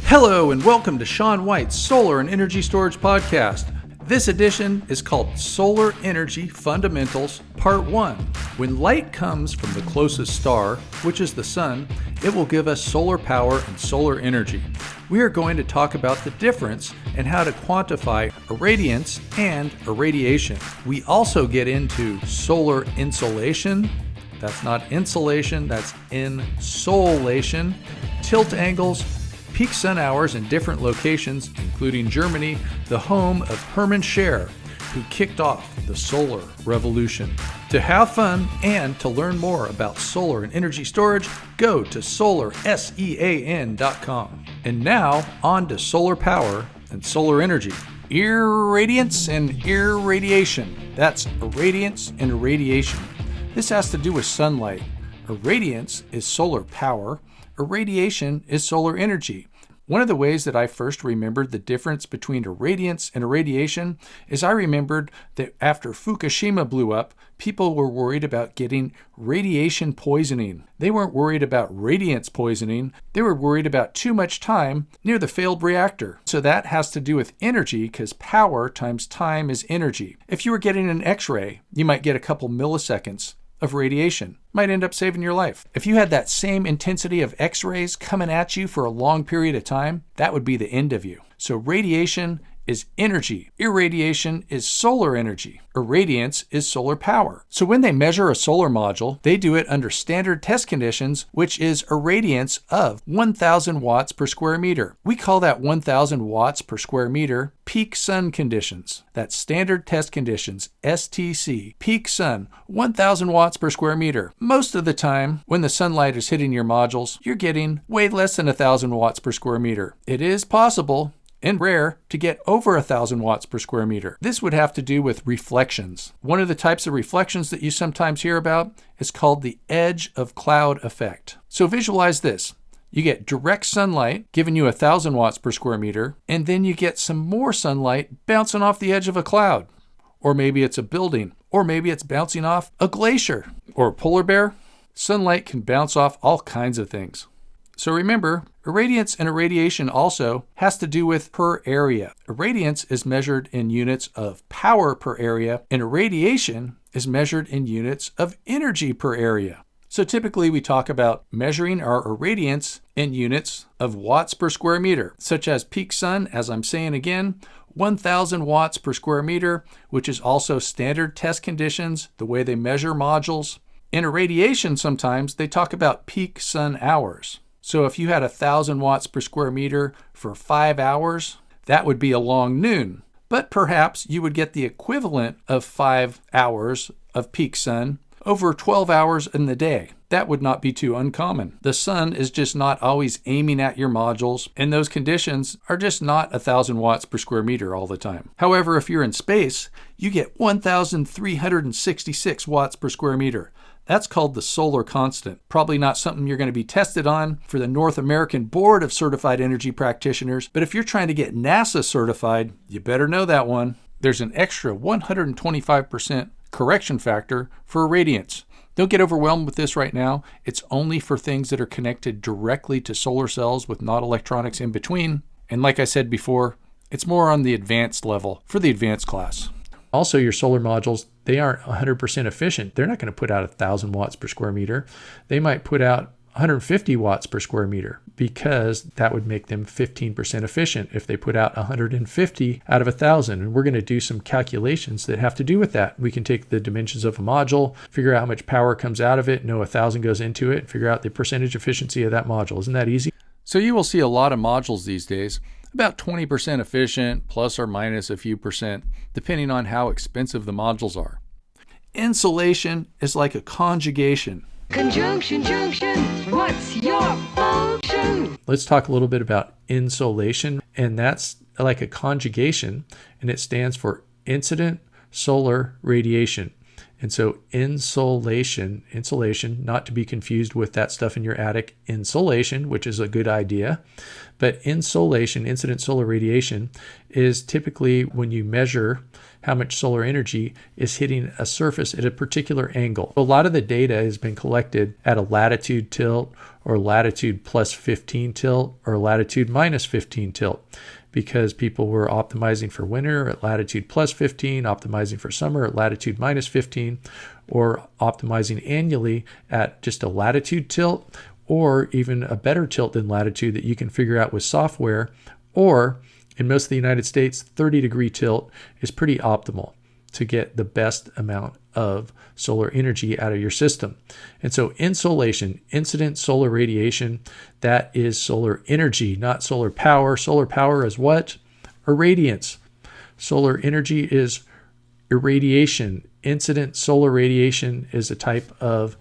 Hello and welcome to Sean White's Solar and Energy Storage Podcast. This edition is called Solar Energy Fundamentals Part 1. When light comes from the closest star, which is the sun, it will give us solar power and solar energy. We are going to talk about the difference and how to quantify irradiance and irradiation. We also get into solar insolation. That's not insulation, that's insolation. Tilt angles, peak sun hours in different locations, including Germany, the home of Hermann Scheer, who kicked off the solar revolution. To have fun and to learn more about solar and energy storage, go to solarsean.com. And now, on to solar power and solar energy. Irradiance and irradiation. That's irradiance and irradiation. This has to do with sunlight. Irradiance is solar power. Irradiation is solar energy. One of the ways that I first remembered the difference between irradiance and irradiation is I remembered that after Fukushima blew up, people were worried about getting radiation poisoning. They weren't worried about radiance poisoning. They were worried about too much time near the failed reactor. So that has to do with energy because power times time is energy. If you were getting an X-ray, you might get a couple milliseconds of radiation. Might end up saving your life. If you had that same intensity of X-rays coming at you for a long period of time, that would be the end of you. So radiation is energy. Irradiation is solar energy. Irradiance is solar power. So when they measure a solar module, they do it under standard test conditions, which is irradiance of 1,000 watts per square meter. We call that 1,000 watts per square meter peak sun conditions. That's standard test conditions, STC. Peak sun, 1,000 watts per square meter. Most of the time, when the sunlight is hitting your modules, you're getting way less than 1,000 watts per square meter. It is possible and rare to get over 1,000 watts per square meter. This would have to do with reflections. One of the types of reflections that you sometimes hear about is called the edge of cloud effect. So visualize this. You get direct sunlight giving you 1,000 watts per square meter, and then you get some more sunlight bouncing off the edge of a cloud. Or maybe it's a building, or maybe it's bouncing off a glacier or a polar bear. Sunlight can bounce off all kinds of things. So remember, irradiance and irradiation also has to do with per area. Irradiance is measured in units of power per area, and irradiation is measured in units of energy per area. So typically we talk about measuring our irradiance in units of watts per square meter, such as peak sun, as I'm saying again, 1,000 watts per square meter, which is also standard test conditions, the way they measure modules. In irradiation, sometimes they talk about peak sun hours. So if you had 1,000 watts per square meter for 5 hours, that would be a long noon. But perhaps you would get the equivalent of 5 hours of peak sun over 12 hours in the day. That would not be too uncommon. The sun is just not always aiming at your modules, and those conditions are just not 1,000 watts per square meter all the time. However, if you're in space, you get 1,366 watts per square meter. That's called the solar constant. Probably not something you're going to be tested on for the North American Board of Certified Energy Practitioners, but if you're trying to get NASA certified, you better know that one. There's an extra 125% correction factor for irradiance. Don't get overwhelmed with this right now. It's only for things that are connected directly to solar cells with not electronics in between. And like I said before, it's more on the advanced level for the advanced class. Also, your solar modules, they aren't 100% efficient. They're not going to put out 1,000 watts per square meter. They might put out 150 watts per square meter because that would make them 15% efficient if they put out 150 out of 1,000. And we're going to do some calculations that have to do with that. We can take the dimensions of a module, figure out how much power comes out of it, know 1,000 goes into it, figure out the percentage efficiency of that module. Isn't that easy? So you will see a lot of modules these days, about 20% efficient, plus or minus a few percent, depending on how expensive the modules are. Insolation is like a conjugation. Conjunction, junction, what's your function? Let's talk a little bit about insolation, and that's like a conjugation, and it stands for incident solar radiation. And so insolation, not to be confused with that stuff in your attic, insulation, which is a good idea, But insolation, incident solar radiation, is typically when you measure how much solar energy is hitting a surface at a particular angle. A lot of the data has been collected at a latitude tilt or latitude plus 15 tilt or latitude minus 15 tilt, because people were optimizing for winter at latitude plus 15, optimizing for summer at latitude minus 15, or optimizing annually at just a latitude tilt, or even a better tilt than latitude that you can figure out with software. Or in most of the United States, 30-degree tilt is pretty optimal to get the best amount of solar energy out of your system. And so insolation, incident solar radiation, that is solar energy, not solar power. Solar power is what? Irradiance. Solar energy is irradiation. Incident solar radiation is a type of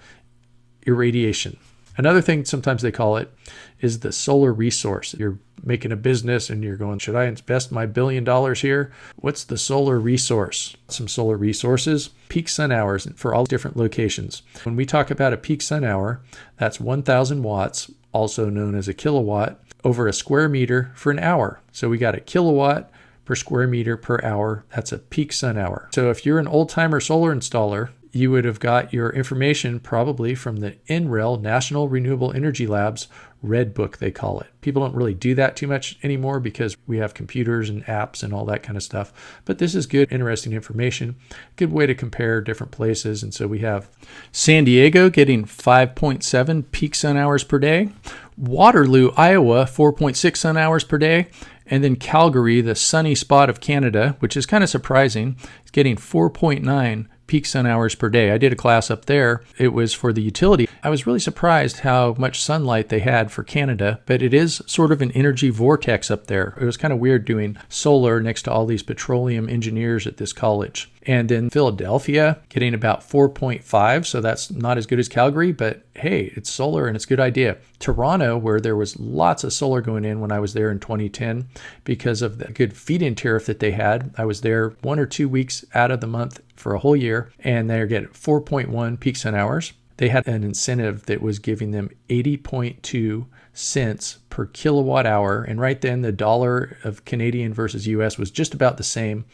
irradiation. Another thing sometimes they call it is the solar resource. You're making a business and you're going, should I invest my $1 billion here? What's the solar resource? Some solar resources, peak sun hours for all different locations. When we talk about a peak sun hour, that's 1,000 watts, also known as a kilowatt, over a square meter for an hour. So we got a kilowatt per square meter per hour. That's a peak sun hour. So if you're an old-timer solar installer, you would have got your information probably from the NREL, National Renewable Energy Lab's Red Book, they call it. People don't really do that too much anymore because we have computers and apps and all that kind of stuff. But this is good, interesting information, good way to compare different places. And so we have San Diego getting 5.7 peak sun hours per day, Waterloo, Iowa, 4.6 sun hours per day, and then Calgary, the sunny spot of Canada, which is kind of surprising, is getting 4.9 peak sun hours per day. I did a class up there. It was for the utility. I was really surprised how much sunlight they had for Canada, but it is sort of an energy vortex up there. It was kind of weird doing solar next to all these petroleum engineers at this college. And then Philadelphia getting about 4.5, so that's not as good as Calgary, but hey, it's solar and it's a good idea. Toronto, where there was lots of solar going in when I was there in 2010 because of the good feed-in tariff that they had. I was there 1 or 2 weeks out of the month for a whole year, and they're getting 4.1 peak sun hours. They had an incentive that was giving them 80.2 cents per kilowatt hour, and right then the dollar of Canadian versus US was just about the same,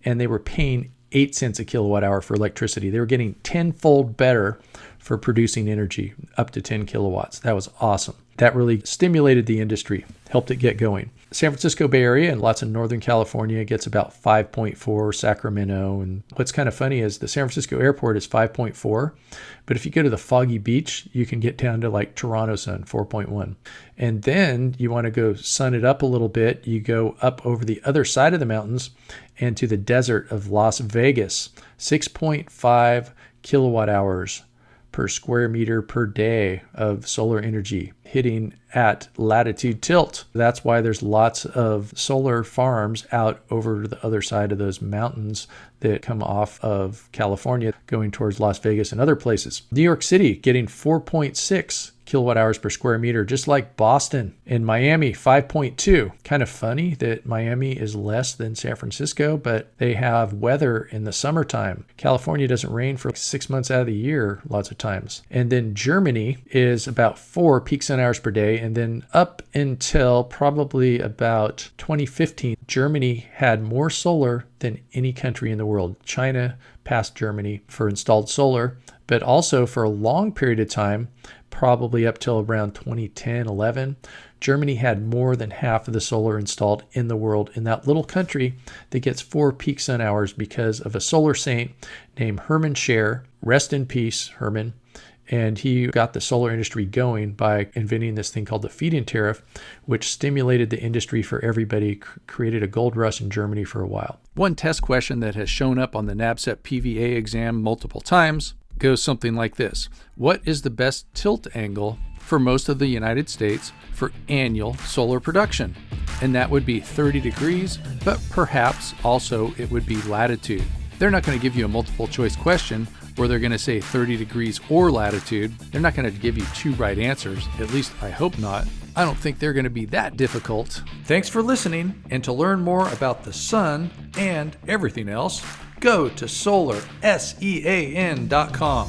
and they were paying 8 cents a kilowatt hour for electricity. They were getting tenfold better for producing energy, up to 10 kilowatts. That was awesome. That really stimulated the industry, helped it get going. San Francisco Bay Area and lots of Northern California gets about 5.4, Sacramento. And what's kind of funny is the San Francisco airport is 5.4, but if you go to the Foggy Beach, you can get down to like Toronto sun, 4.1. And then you want to go sun it up a little bit, you go up over the other side of the mountains and to the desert of Las Vegas, 6.5 kilowatt hours per square meter per day of solar energy hitting at latitude tilt. That's why there's lots of solar farms out over the other side of those mountains that come off of California going towards Las Vegas and other places. New York City getting 4.6 kilowatt hours per square meter, just like Boston. And Miami, 5.2. Kind of funny that Miami is less than San Francisco, but they have weather in the summertime. California doesn't rain for 6 months out of the year lots of times. And then Germany is about 4 peak sun hours per day. And then up until probably about 2015, Germany had more solar than any country in the world. China passed Germany for installed solar, but also for a long period of time, probably up till around 2010, 11, Germany had more than half of the solar installed in the world in that little country that gets 4 peak sun hours because of a solar saint named Hermann Scheer. Rest in peace, Hermann. And he got the solar industry going by inventing this thing called the feed-in tariff, which stimulated the industry for everybody, created a gold rush in Germany for a while. One test question that has shown up on the NABCEP PVA exam multiple times goes something like this. What is the best tilt angle for most of the United States for annual solar production? And that would be 30 degrees, but perhaps also it would be latitude. They're not going to give you a multiple choice question where they're going to say 30 degrees or latitude. They're not going to give you 2 right answers. At least I hope not. I don't think they're going to be that difficult. Thanks for listening, and to learn more about the sun and everything else, go to solarsean.com.